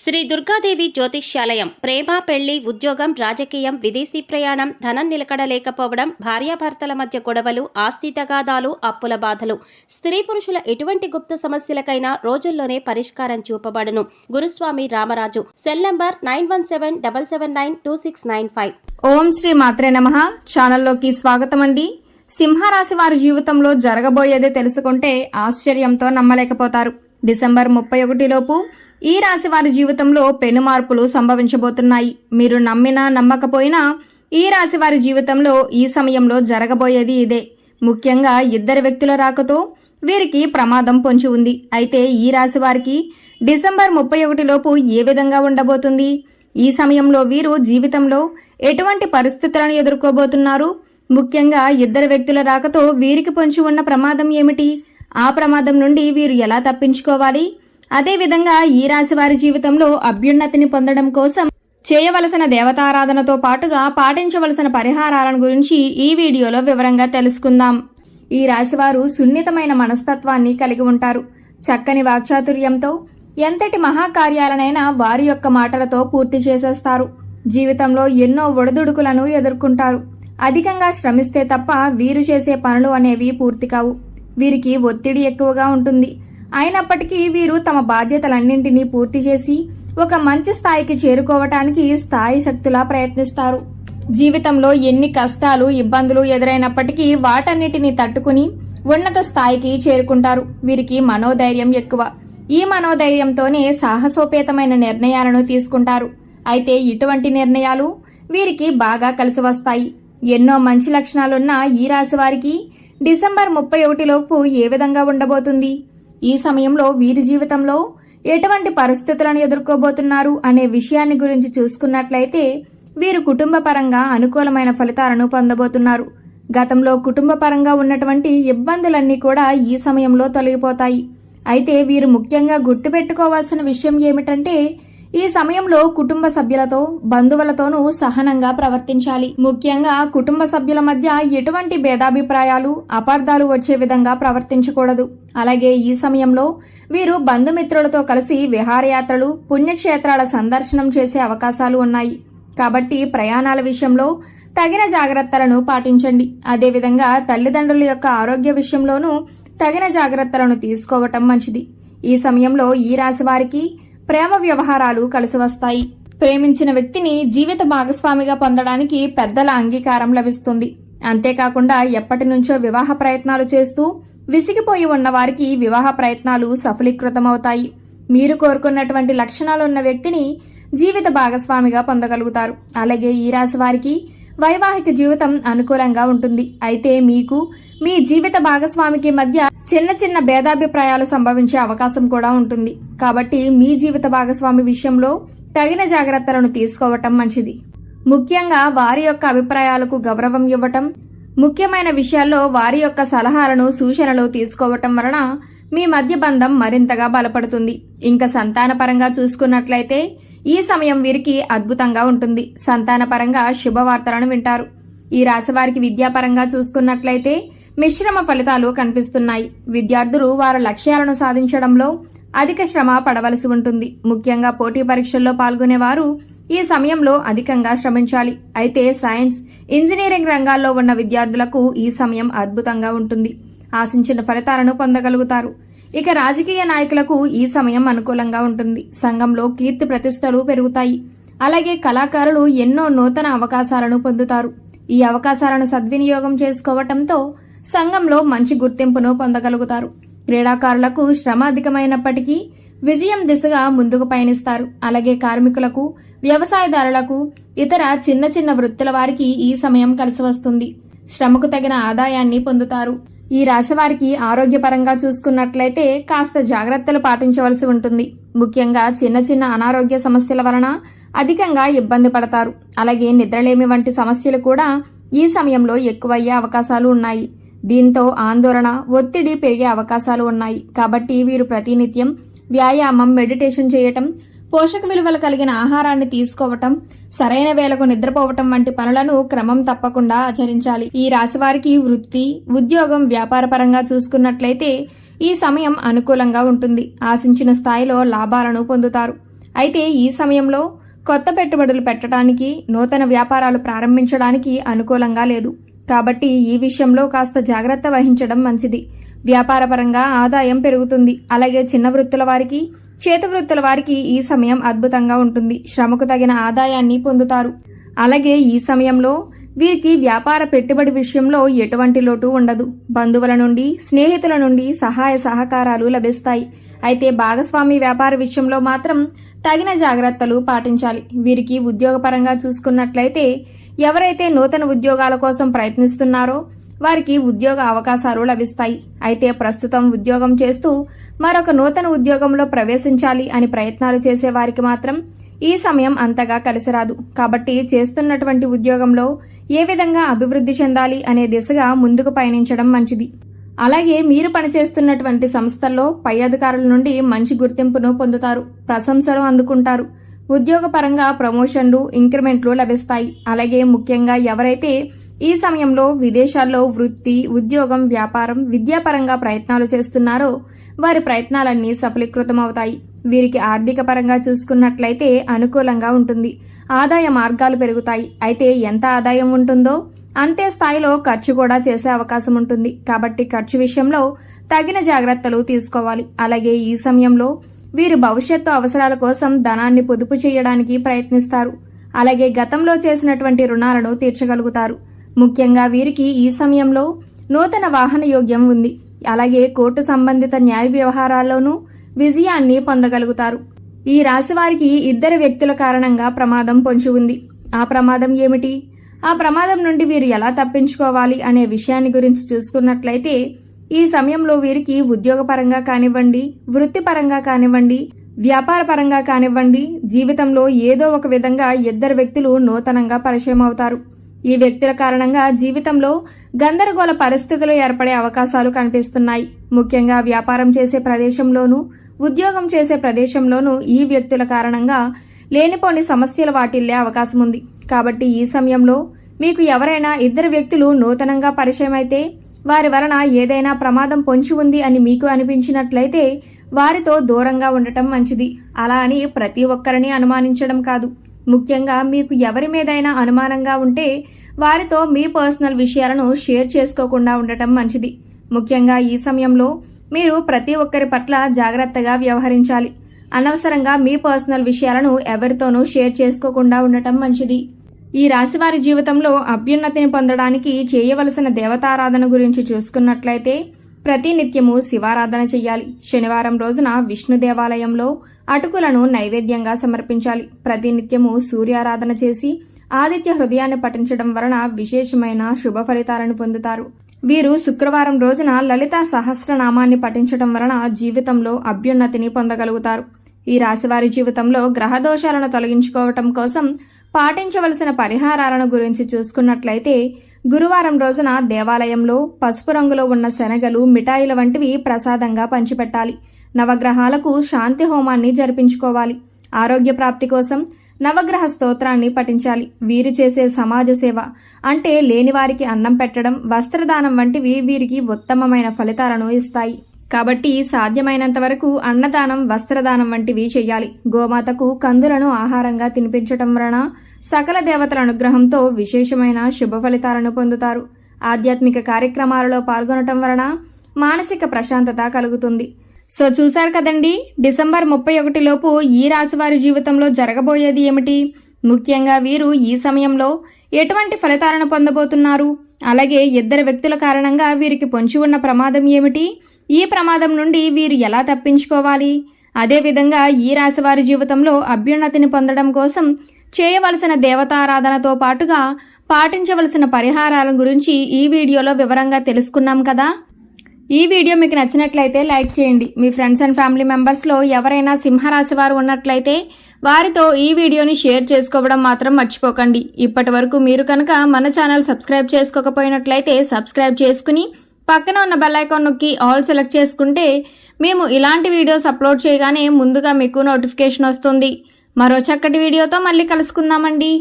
శ్రీ దుర్గాదేవి జ్యోతిష్యాలయం. ప్రేమ, పెళ్లి, ఉద్యోగం, రాజకీయం, విదేశీ ప్రయాణం, ధనం నిలకడ లేకపోవడం, భార్యాభర్తల మధ్య గొడవలు, ఆస్తి తగాదాలు, అప్పుల బాధలు, స్త్రీ పురుషుల ఎటువంటి గుప్త సమస్యలకైనా రోజుల్లోనే పరిష్కారం చూపబడును. గురుస్వామి రామరాజు. Cell number 9177792695. ఓం శ్రీ మాత్రే నమః. ఛానల్లోకి స్వాగతం అండి. సింహరాశి వారి జీవితంలో జరగబోయేదే తెలుసుకుంటే ఆశ్చర్యంతో నమ్మలేకపోతారు. డిసెంబర్ 31 లోపు ఈ రాశి వారి జీవితంలో పెను మార్పులు సంభవించబోతున్నాయి. మీరు నమ్మినా నమ్మకపోయినా ఈ రాశి వారి జీవితంలో ఈ సమయంలో జరగబోయేది ఇదే. ముఖ్యంగా ఇద్దరు వ్యక్తుల రాకతో వీరికి ప్రమాదం పొంచి ఉంది. అయితే ఈ రాశి వారికి డిసెంబర్ 31 లోపు ఏ విధంగా ఉండబోతుంది? ఈ సమయంలో వీరు జీవితంలో ఎటువంటి పరిస్థితులను ఎదుర్కోబోతున్నారు? ముఖ్యంగా ఇద్దరు వ్యక్తుల రాకతో వీరికి పొంచి ఉన్న ప్రమాదం ఏమిటి? ఆ ప్రమాదం నుండి వీరు ఎలా తప్పించుకోవాలి? అదేవిధంగా ఈ రాశి వారి జీవితంలో అభ్యున్నతిని పొందడం కోసం చేయవలసిన దేవతారాధనతో పాటుగా పాటించవలసిన పరిహారాలను గురించి ఈ వీడియోలో వివరంగా తెలుసుకుందాం. ఈ రాశివారు సున్నితమైన మనస్తత్వాన్ని కలిగి ఉంటారు. చక్కని వాక్చాతుర్యంతో ఎంతటి మహాకార్యాలనైనా వారి యొక్క మాటలతో పూర్తి చేసేస్తారు. జీవితంలో ఎన్నో ఒడిదుడుకులను ఎదుర్కొంటారు. అధికంగా శ్రమిస్తే తప్ప వీరు చేసే పనులు అనేవి పూర్తి కావు. వీరికి ఒత్తిడి ఎక్కువగా ఉంటుంది. అయినప్పటికీ వీరు తమ బాధ్యతలన్నింటినీ పూర్తి చేసి ఒక మంచి స్థాయికి చేరుకోవటానికి స్థాయి శక్తులా ప్రయత్నిస్తారు. జీవితంలో ఎన్ని కష్టాలు, ఇబ్బందులు ఎదురైనప్పటికీ వాటన్నిటిని తట్టుకుని ఉన్నత స్థాయికి చేరుకుంటారు. వీరికి మనోధైర్యం ఎక్కువ. ఈ మనోధైర్యంతోనే సాహసోపేతమైన నిర్ణయాలను తీసుకుంటారు. అయితే ఇటువంటి నిర్ణయాలు వీరికి బాగా కలిసి వస్తాయి. ఎన్నో మంచి లక్షణాలున్న ఈ రాశి వారికి డిసెంబర్ 31 లోపు ఏ విధంగా ఉండబోతుంది? ఈ సమయంలో వీరి జీవితంలో ఎటువంటి పరిస్థితులను ఎదుర్కోబోతున్నారు అనే విషయాన్ని గురించి చూసుకున్నట్లయితే వీరు కుటుంబ పరంగా అనుకూలమైన ఫలితాలను పొందబోతున్నారు. గతంలో కుటుంబ పరంగా ఉన్నటువంటి ఇబ్బందులన్నీ కూడా ఈ సమయంలో తొలగిపోతాయి. అయితే వీరు ముఖ్యంగా గుర్తుపెట్టుకోవాల్సిన విషయం ఏమిటంటే ఈ సమయంలో కుటుంబ సభ్యులతో, బంధువులతోనూ సహనంగా ప్రవర్తించాలి. ముఖ్యంగా కుటుంబ సభ్యుల మధ్య ఎటువంటి భేదాభిప్రాయాలు, అపార్థాలు వచ్చే విధంగా ప్రవర్తించకూడదు. అలాగే ఈ సమయంలో వీరు బంధుమిత్రులతో కలిసి విహారయాత్రలు, పుణ్యక్షేత్రాల సందర్శనం చేసే అవకాశాలు ఉన్నాయి. కాబట్టి ప్రయాణాల విషయంలో తగిన జాగ్రత్తలను పాటించండి. అదేవిధంగా తల్లిదండ్రుల యొక్క ఆరోగ్య విషయంలోనూ తగిన జాగ్రత్తలను తీసుకోవటం మంచిది. ఈ సమయంలో ఈ రాశి వారికి ప్రేమ వ్యవహారాలు కలిసి వస్తాయి. ప్రేమించిన వ్యక్తిని జీవిత భాగస్వామిగా పొందడానికి పెద్దల అంగీకారం లభిస్తుంది. అంతేకాకుండా ఎప్పటి నుంచో వివాహ ప్రయత్నాలు చేస్తూ విసిగిపోయి ఉన్న వారికి వివాహ ప్రయత్నాలు సఫలీకృతమవుతాయి. మీరు కోరుకున్నటువంటి లక్షణాలున్న వ్యక్తిని జీవిత భాగస్వామిగా పొందగలుగుతారు. అలాగే ఈ రాశి వారికి వైవాహిక జీవితం అనుకూలంగా ఉంటుంది. అయితే మీకు మీ జీవిత భాగస్వామికి మధ్య చిన్న చిన్న భేదాభిప్రాయాలు సంభవించే అవకాశం కూడా ఉంటుంది. కాబట్టి మీ జీవిత భాగస్వామి విషయంలో తగిన జాగ్రత్తలను తీసుకోవటం మంచిది. ముఖ్యంగా వారి యొక్క అభిప్రాయాలకు గౌరవం ఇవ్వటం, ముఖ్యమైన విషయాల్లో వారి యొక్క సలహాలను, సూచనలు తీసుకోవటం వలన మీ మధ్య బంధం మరింతగా బలపడుతుంది. ఇంకా సంతానపరంగా చూసుకున్నట్లయితే ఈ సమయం వీరికి అద్భుతంగా ఉంటుంది. సంతానపరంగా శుభవార్తలను వింటారు. ఈ రాశి వారికి విద్యాపరంగా చూసుకున్నట్లయితే మిశ్రమ ఫలితాలు కనిపిస్తున్నాయి. విద్యార్థులు వారి లక్ష్యాలను సాధించడంలో అధిక శ్రమ పడవలసి ఉంటుంది. ముఖ్యంగా పోటీ పరీక్షల్లో పాల్గొనేవారు ఈ సమయంలో అధికంగా శ్రమించాలి. అయితే సైన్స్, ఇంజనీరింగ్ రంగాల్లో ఉన్న విద్యార్థులకు ఈ సమయం అద్భుతంగా ఉంటుంది. ఆశించిన ఫలితాలను పొందగలుగుతారు. ఇక రాజకీయ నాయకులకు ఈ సమయం అనుకూలంగా ఉంటుంది. సంఘంలో కీర్తి ప్రతిష్టలు పెరుగుతాయి. అలాగే కళాకారులు ఎన్నో నూతన అవకాశాలను పొందుతారు. ఈ అవకాశాలను సద్వినియోగం చేసుకోవటంతో సంఘంలో మంచి గుర్తింపును పొందగలుగుతారు. క్రీడాకారులకు శ్రమ అధికమైనప్పటికీ విజయం దిశగా ముందుకు పయనిస్తారు. అలాగే కార్మికులకు, వ్యవసాయదారులకు, ఇతర చిన్న చిన్న వృత్తుల వారికి ఈ సమయం కలిసి వస్తుంది. శ్రమకు తగిన ఆదాయాన్ని పొందుతారు. ఈ రాశి వారికి ఆరోగ్యపరంగా చూసుకున్నట్లయితే కాస్త జాగ్రత్తలు పాటించవలసి ఉంటుంది. ముఖ్యంగా చిన్న చిన్న అనారోగ్య సమస్యల వలన అధికంగా ఇబ్బంది పడతారు. అలాగే నిద్రలేమి వంటి సమస్యలు కూడా ఈ సమయంలో ఎక్కువయ్యే అవకాశాలు ఉన్నాయి. దీంతో ఆందోళన, ఒత్తిడి పెరిగే అవకాశాలు ఉన్నాయి. కాబట్టి వీరు ప్రతినిత్యం వ్యాయామం, మెడిటేషన్ చేయటం, పోషక విలువలు కలిగిన ఆహారాన్ని తీసుకోవటం, సరైన వేళకు నిద్రపోవటం వంటి పనులను క్రమం తప్పకుండా ఆచరించాలి. ఈ రాశి వారికి వృత్తి, ఉద్యోగం, వ్యాపార పరంగా చూసుకున్నట్లయితే ఈ సమయం అనుకూలంగా ఉంటుంది. ఆశించిన స్థాయిలో లాభాలను పొందుతారు. అయితే ఈ సమయంలో కొత్త పెట్టుబడులు పెట్టడానికి, నూతన వ్యాపారాలు ప్రారంభించడానికి అనుకూలంగా లేదు. కాబట్టి ఈ విషయంలో కాస్త జాగ్రత్త వహించడం మంచిది. వ్యాపారపరంగా ఆదాయం పెరుగుతుంది. అలాగే చిన్న వృత్తుల వారికి, చేతి వృత్తుల వారికి ఈ సమయం అద్భుతంగా ఉంటుంది. శ్రమకు తగిన ఆదాయాన్ని పొందుతారు. అలాగే ఈ సమయంలో వీరికి వ్యాపార పెట్టుబడి విషయంలో ఎటువంటి లోటు ఉండదు. బంధువుల నుండి, స్నేహితుల నుండి సహాయ సహకారాలు లభిస్తాయి. అయితే భాగస్వామి వ్యాపార విషయంలో మాత్రం తగిన జాగ్రత్తలు పాటించాలి. వీరికి ఉద్యోగపరంగా చూసుకున్నట్లయితే ఎవరైతే నూతన ఉద్యోగాల కోసం ప్రయత్నిస్తున్నారో వారికి ఉద్యోగ అవకాశాలు లభిస్తాయి. అయితే ప్రస్తుతం ఉద్యోగం చేస్తూ మరొక నూతన ఉద్యోగంలో ప్రవేశించాలి అని ప్రయత్నాలు చేసే వారికి మాత్రం ఈ సమయం అంతగా కలిసిరాదు. కాబట్టి చేస్తున్నటువంటి ఉద్యోగంలో ఏ విధంగా అభివృద్ధి చెందాలి అనే దిశగా ముందుకు పయనించడం మంచిది. అలాగే మీరు పనిచేస్తున్నటువంటి సంస్థల్లో పై అధికారుల నుండి మంచి గుర్తింపును పొందుతారు, ప్రశంసలు అందుకుంటారు. ఉద్యోగపరంగా ప్రమోషన్లు, ఇంక్రిమెంట్లు లభిస్తాయి. అలాగే ముఖ్యంగా ఎవరైతే ఈ సమయంలో విదేశాల్లో వృత్తి, ఉద్యోగం, వ్యాపారం, విద్యాపరంగా ప్రయత్నాలు చేస్తున్నారో వారి ప్రయత్నాలన్నీ సఫలీకృతమవుతాయి. వీరికి ఆర్థిక పరంగా చూసుకున్నట్లయితే అనుకూలంగా ఉంటుంది. ఆదాయ మార్గాలు పెరుగుతాయి. అయితే ఎంత ఆదాయం ఉంటుందో అంతే స్థాయిలో ఖర్చు కూడా చేసే అవకాశం ఉంటుంది. కాబట్టి ఖర్చు విషయంలో తగిన జాగ్రత్తలు తీసుకోవాలి. అలాగే ఈ సమయంలో వీరు భవిష్యత్తు అవసరాల కోసం ధనాన్ని పొదుపు చేయడానికి ప్రయత్నిస్తారు. అలాగే గతంలో చేసినటువంటి రుణాలను తీర్చగలుగుతారు. ముఖ్యంగా వీరికి ఈ సమయంలో నూతన వాహన యోగ్యం ఉంది. అలాగే కోర్టు సంబంధిత న్యాయ వ్యవహారాల్లోనూ విజయాన్ని పొందగలుగుతారు. ఈ రాశి వారికి ఇద్దరు వ్యక్తుల కారణంగా ప్రమాదం పొంచి ఉంది. ఆ ప్రమాదం ఏమిటి? ఆ ప్రమాదం నుండి వీరు ఎలా తప్పించుకోవాలి అనే విషయాన్ని గురించి చూసుకున్నట్లయితే ఈ సమయంలో వీరికి ఉద్యోగపరంగా కానివ్వండి, వృత్తిపరంగా కానివ్వండి, వ్యాపార పరంగా కానివ్వండి, జీవితంలో ఏదో ఒక విధంగా ఇద్దరు వ్యక్తులు నూతనంగా పరిచయం అవుతారు. ఈ వ్యక్తుల కారణంగా జీవితంలో గందరగోళ పరిస్థితులు ఏర్పడే అవకాశాలు కనిపిస్తున్నాయి. ముఖ్యంగా వ్యాపారం చేసే ప్రదేశంలోనూ, ఉద్యోగం చేసే ప్రదేశంలోనూ ఈ వ్యక్తుల కారణంగా లేనిపోని సమస్యలు వాటిల్లే అవకాశం ఉంది. కాబట్టి ఈ సమయంలో మీకు ఎవరైనా ఇద్దరు వ్యక్తులు నూతనంగా పరిచయం అయితే వారి వలన ఏదైనా ప్రమాదం పొంచి ఉంది అని మీకు అనిపించినట్లయితే వారితో దూరంగా ఉండటం మంచిది. అలా అని ప్రతి ఒక్కరిని అనుమానించడం కాదు. ముఖ్యంగా మీకు ఎవరి మీదైనా అనుమానంగా ఉంటే వారితో మీ పర్సనల్ విషయాలను షేర్ చేసుకోకుండా ఉండటం మంచిది. ముఖ్యంగా ఈ సమయంలో మీరు ప్రతి ఒక్కరి పట్ల జాగ్రత్తగా వ్యవహరించాలి. అనవసరంగా మీ పర్సనల్ విషయాలను ఎవరితోనూ షేర్ చేసుకోకుండా ఉండటం మంచిది. ఈ రాశివారి జీవితంలో అభ్యున్నతిని పొందడానికి చేయవలసిన దేవతారాధన గురించి చూసుకున్నట్లయితే ప్రతి నిత్యము శివారాధన చెయ్యాలి. శనివారం రోజున విష్ణు దేవాలయంలో అటుకులను నైవేద్యంగా సమర్పించాలి. ప్రతి నిత్యము సూర్యారాధన చేసి ఆదిత్య హృదయాన్ని పఠించడం వలన విశేషమైన శుభ ఫలితాలను పొందుతారు. వీరు శుక్రవారం రోజున లలితా సహస్రనామాన్ని పఠించడం వలన జీవితంలో అభ్యున్నతిని పొందగలుగుతారు. ఈ రాశివారి జీవితంలో గ్రహదోషాలను తొలగించుకోవటం కోసం పాటించవలసిన పరిహారాలను గురించి చూసుకున్నట్లయితే గురువారం రోజున దేవాలయంలో పసుపు రంగులో ఉన్న శనగలు, మిఠాయిల వంటివి ప్రసాదంగా పంచిపెట్టాలి. నవగ్రహాలకు శాంతి హోమాన్ని జరిపించుకోవాలి. ఆరోగ్య ప్రాప్తి కోసం నవగ్రహ స్తోత్రాన్ని పఠించాలి. వీరు చేసే సమాజ సేవ అంటే లేనివారికి అన్నం పెట్టడం, వస్త్రదానం వంటివి వీరికి ఉత్తమమైన ఫలితాలను ఇస్తాయి. కాబట్టి సాధ్యమైనంత వరకు అన్నదానం, వస్త్రదానం వంటివి చేయాలి. గోమాతకు కందులను ఆహారంగా తినిపించటం వలన సకల దేవతల అనుగ్రహంతో విశేషమైన శుభ ఫలితాలను పొందుతారు. ఆధ్యాత్మిక కార్యక్రమాలలో పాల్గొనటం వలన మానసిక ప్రశాంతత కలుగుతుంది. సో చూశారు కదండి, డిసెంబర్ 31 లోపు ఈ రాశివారి జీవితంలో జరగబోయేది ఏమిటి? ముఖ్యంగా వీరు ఈ సమయంలో ఎటువంటి ఫలితాలను పొందబోతున్నారు? అలాగే ఇద్దరు వ్యక్తుల కారణంగా వీరికి పొంచి ఉన్న ప్రమాదం ఏమిటి? ఈ ప్రమాదం నుండి వీరు ఎలా తప్పించుకోవాలి? అదేవిధంగా ఈ రాశివారి జీవితంలో అభ్యున్నతిని పొందడం కోసం చేయవలసిన దేవతారాధనతో పాటుగా పాటించవలసిన పరిహారాల గురించి ఈ వీడియోలో వివరంగా తెలుసుకున్నాం కదా. ఈ వీడియో మీకు నచ్చినట్లయితే లైక్ చేయండి. మీ ఫ్రెండ్స్ అండ్ ఫ్యామిలీ మెంబర్స్లో ఎవరైనా సింహరాశి వారు ఉన్నట్లయితే వారితో ఈ వీడియోని షేర్ చేసుకోవడం మాత్రం మర్చిపోకండి. ఇప్పటి వరకు మీరు కనుక మన ఛానల్ సబ్స్క్రైబ్ చేసుకోకపోయినట్లయితే సబ్స్క్రైబ్ చేసుకుని పక్కన ఉన్న బెల్ ఐకాన్ నొక్కి ఆల్ సెలెక్ట్ చేసుకుంటే మేము ఇలాంటి వీడియోస్ అప్లోడ్ చేయగానే ముందుగా మీకు నోటిఫికేషన్ వస్తుంది. మరో చక్కటి వీడియోతో మళ్ళీ కలుసుకుందామండి.